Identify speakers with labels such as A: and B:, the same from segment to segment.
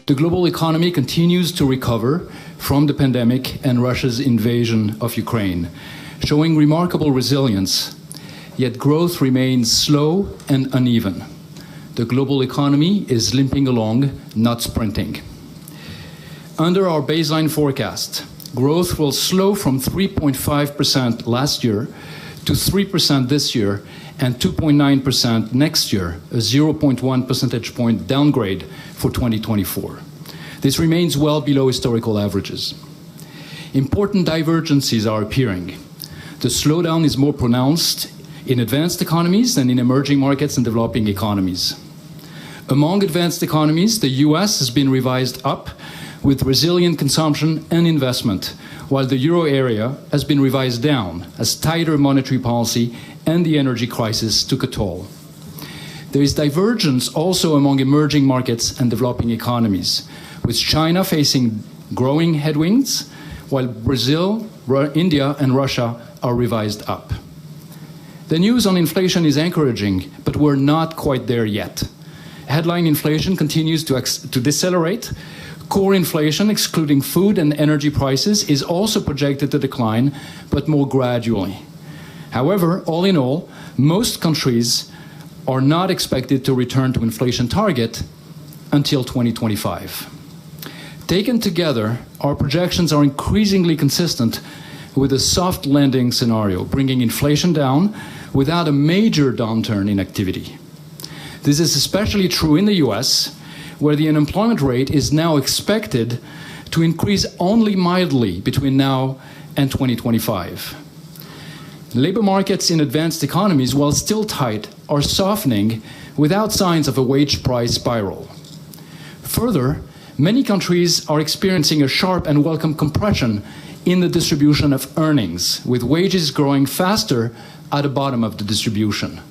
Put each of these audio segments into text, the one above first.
A: The global economy continues to recover from the pandemic and Russia's invasion of Ukraine, showing remarkable resilience, yet growth remains slow and uneven. The global economy is limping along, not sprinting. Under our baseline forecast, growth will slow from 3.5% last year to 3% this year and 2.9% next year, a 0.1 percentage point downgrade for 2024. This remains well below historical averages. Important divergences are appearing. The slowdown is more pronounced in advanced economies than in emerging markets and developing economies. Among advanced economies, the US has been revised up with resilient consumption and investment, while the euro area has been revised down as tighter monetary policy and the energy crisis took a toll. There is divergence also among emerging markets and developing economies, with China facing growing headwinds, while Brazil, India, and Russia are revised up. The news on inflation is encouraging, but we're not quite there yet. Headline inflation continues to decelerate. Core inflation, excluding food and energy prices, is also projected to decline, but more gradually. However, all in all, most countries are not expected to return to inflation target until 2025. Taken together, our projections are increasingly consistent with a soft landing scenario, bringing inflation down without a major downturn in activity. This is especially true in the US, where the unemployment rate is now expected to increase only mildly between now and 2025. Labor markets in advanced economies, while still tight, are softening without signs of a wage price spiral. Further, many countries are experiencing a sharp and welcome compression in the distribution of earnings, with wages growing faster at the bottom of the distribution.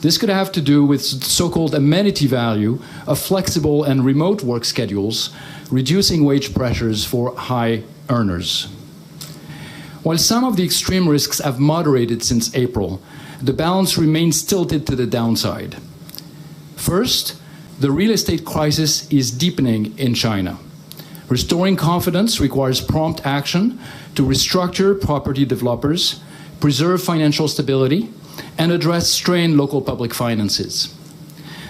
A: This could have to do with so-called amenity value of flexible and remote work schedules, reducing wage pressures for high earners. While some of the extreme risks have moderated since April, the balance remains tilted to the downside. First, the real estate crisis is deepening in China. Restoring confidence requires prompt action to restructure property developers, preserve financial stability, and address strained local public finances.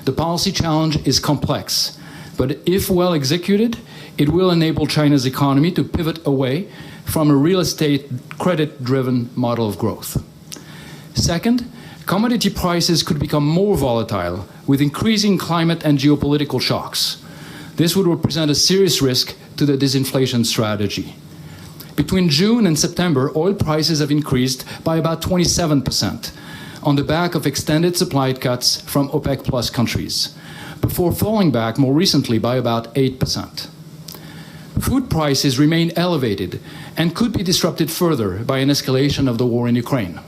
A: The policy challenge is complex, but if well executed, it will enable China's economy to pivot away from a real estate credit-driven model of growth. Second, commodity prices could become more volatile with increasing climate and geopolitical shocks. This would represent a serious risk to the disinflation strategy. Between June and September, oil prices have increased by about 27% on the back of extended supply cuts from OPEC plus countries, before falling back more recently by about 8%. Food prices remain elevated and could be disrupted further by an escalation of the war in Ukraine.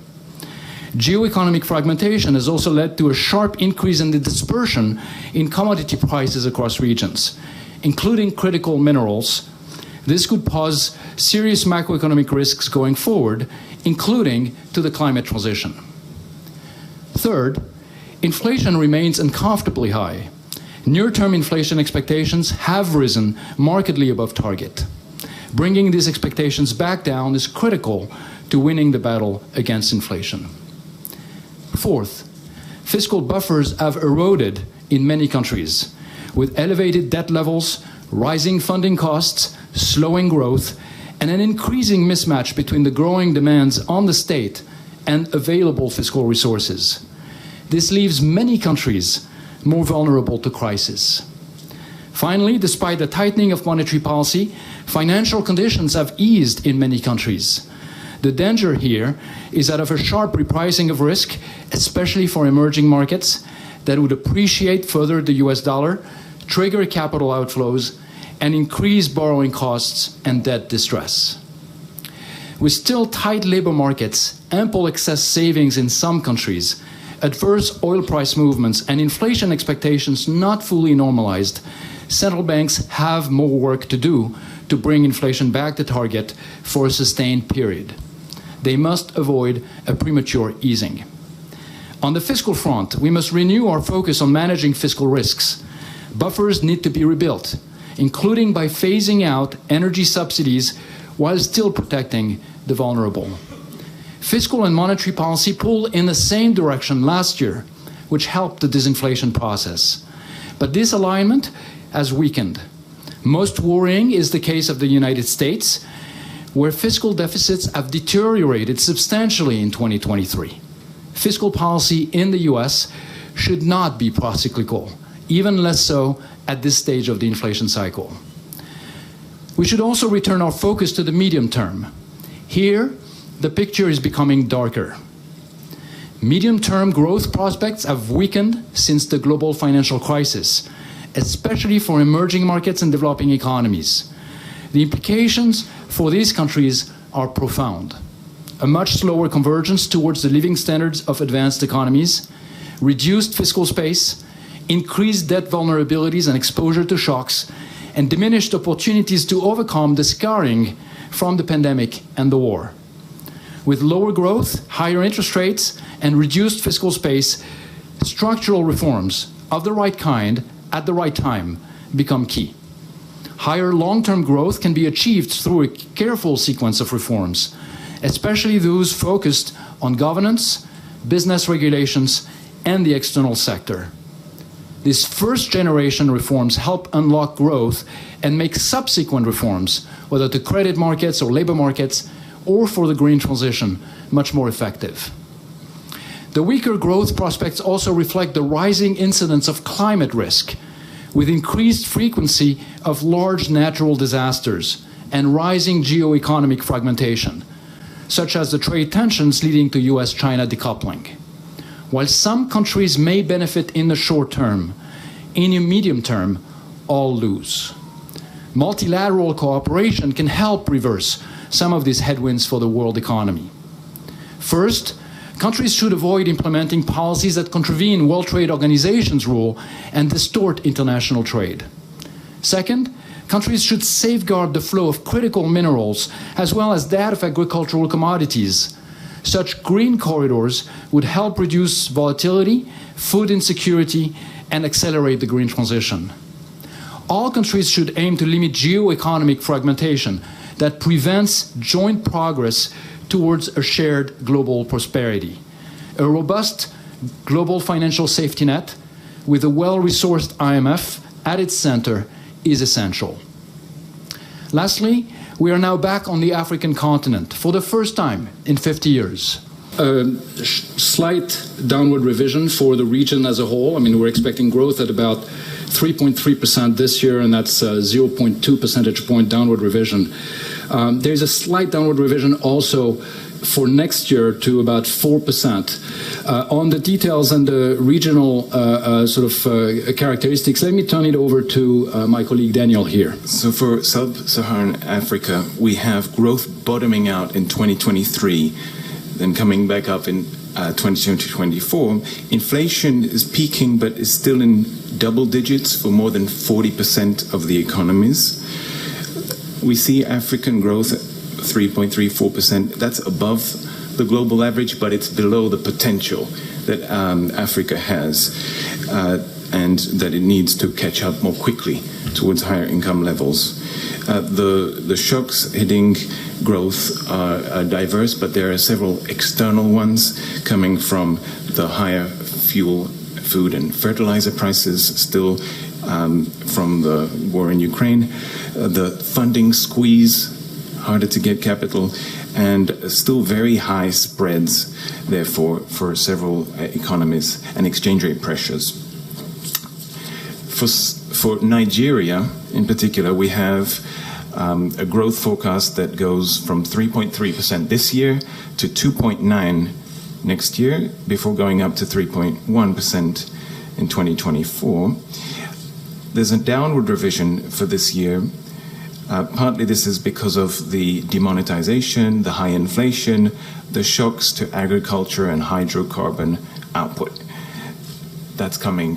A: Geoeconomic fragmentation has also led to a sharp increase in the dispersion in commodity prices across regions, including critical minerals. This could pose serious macroeconomic risks going forward, including to the climate transition. Third, inflation remains uncomfortably high. Near-term inflation expectations have risen markedly above target. Bringing these expectations back down is critical to winning the battle against inflation. Fourth, fiscal buffers have eroded in many countries, with elevated debt levels, rising funding costs, slowing growth, and an increasing mismatch between the growing demands on the state and available fiscal resources. This leaves many countries more vulnerable to crisis. Finally, despite the tightening of monetary policy, financial conditions have eased in many countries. The danger here is that of a sharp repricing of risk, especially for emerging markets, that would appreciate further the US dollar, trigger capital outflows, and increase borrowing costs and debt distress. With still tight labor markets, ample excess savings in some countries, adverse oil price movements, and inflation expectations not fully normalized, central banks have more work to do to bring inflation back to target for a sustained period. They must avoid a premature easing. On the fiscal front, we must renew our focus on managing fiscal risks. Buffers need to be rebuilt, including by phasing out energy subsidies while still protecting the vulnerable. Fiscal and monetary policy pulled in the same direction last year, which helped the disinflation process. But this alignment has weakened. Most worrying is the case of the United States, where fiscal deficits have deteriorated substantially in 2023. Fiscal policy in the US should not be procyclical, even less so at this stage of the inflation cycle. We should also return our focus to the medium term. Here, the picture is becoming darker. Medium-term growth prospects have weakened since the global financial crisis, especially for emerging markets and developing economies. The implications for these countries are profound. A much slower convergence towards the living standards of advanced economies, reduced fiscal space, increased debt vulnerabilities and exposure to shocks, and diminished opportunities to overcome the scarring from the pandemic and the war. With lower growth, higher interest rates, and reduced fiscal space, structural reforms of the right kind at the right time become key. Higher long-term growth can be achieved through a careful sequence of reforms, especially those focused on governance, business regulations, and the external sector. These first-generation reforms help unlock growth and make subsequent reforms, whether to credit markets or labor markets, or for the green transition, much more effective. The weaker growth prospects also reflect the rising incidence of climate risk, with increased frequency of large natural disasters and rising geoeconomic fragmentation, such as the trade tensions leading to US-China decoupling. While some countries may benefit in the short term, in the medium term, all lose. Multilateral cooperation can help reverse some of these headwinds for the world economy. First, countries should avoid implementing policies that contravene World Trade Organization's rule and distort international trade. Second, countries should safeguard the flow of critical minerals as well as that of agricultural commodities. Such green corridors would help reduce volatility, food insecurity, and accelerate the green transition. All countries should aim to limit geoeconomic fragmentation that prevents joint progress towards a shared global prosperity. A robust global financial safety net with a well-resourced IMF at its center is essential. Lastly, we are now back on the African continent for the first time in 50 years. A slight downward revision for the region as a whole. I mean, we're expecting growth at about 3.3% this year, and that's a 0.2 percentage point downward revision. There's a slight downward revision also for next year to about 4%. On the details and the regional characteristics, let me turn it over to my colleague Daniel here.
B: So for Sub-Saharan Africa, we have growth bottoming out in 2023, then coming back up in 2024. Inflation is peaking, but is still in double digits for more than 40% of the economies. We see African growth at 3.34%. That's above the global average, but it's below the potential that Africa has, and that it needs to catch up more quickly towards higher income levels. The shocks hitting growth are diverse, but there are several external ones coming from the higher fuel, food, and fertilizer prices, still from the war in Ukraine, the funding squeeze, harder to get capital, and still very high spreads, therefore, for several economies, and exchange rate pressures. For Nigeria, in particular, we have a growth forecast that goes from 3.3% this year to 2.9% next year, before going up to 3.1% in 2024. There's a downward revision for this year. Partly this is because of the demonetization, the high inflation, the shocks to agriculture and hydrocarbon output. That's coming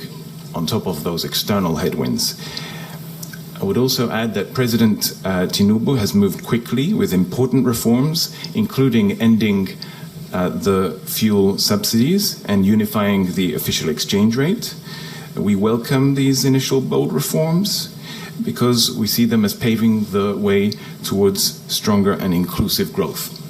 B: on top of those external headwinds. I would also add that President Tinubu has moved quickly with important reforms, including ending the fuel subsidies and unifying the official exchange rate. We welcome these initial bold reforms, because we see them as paving the way towards stronger and inclusive growth.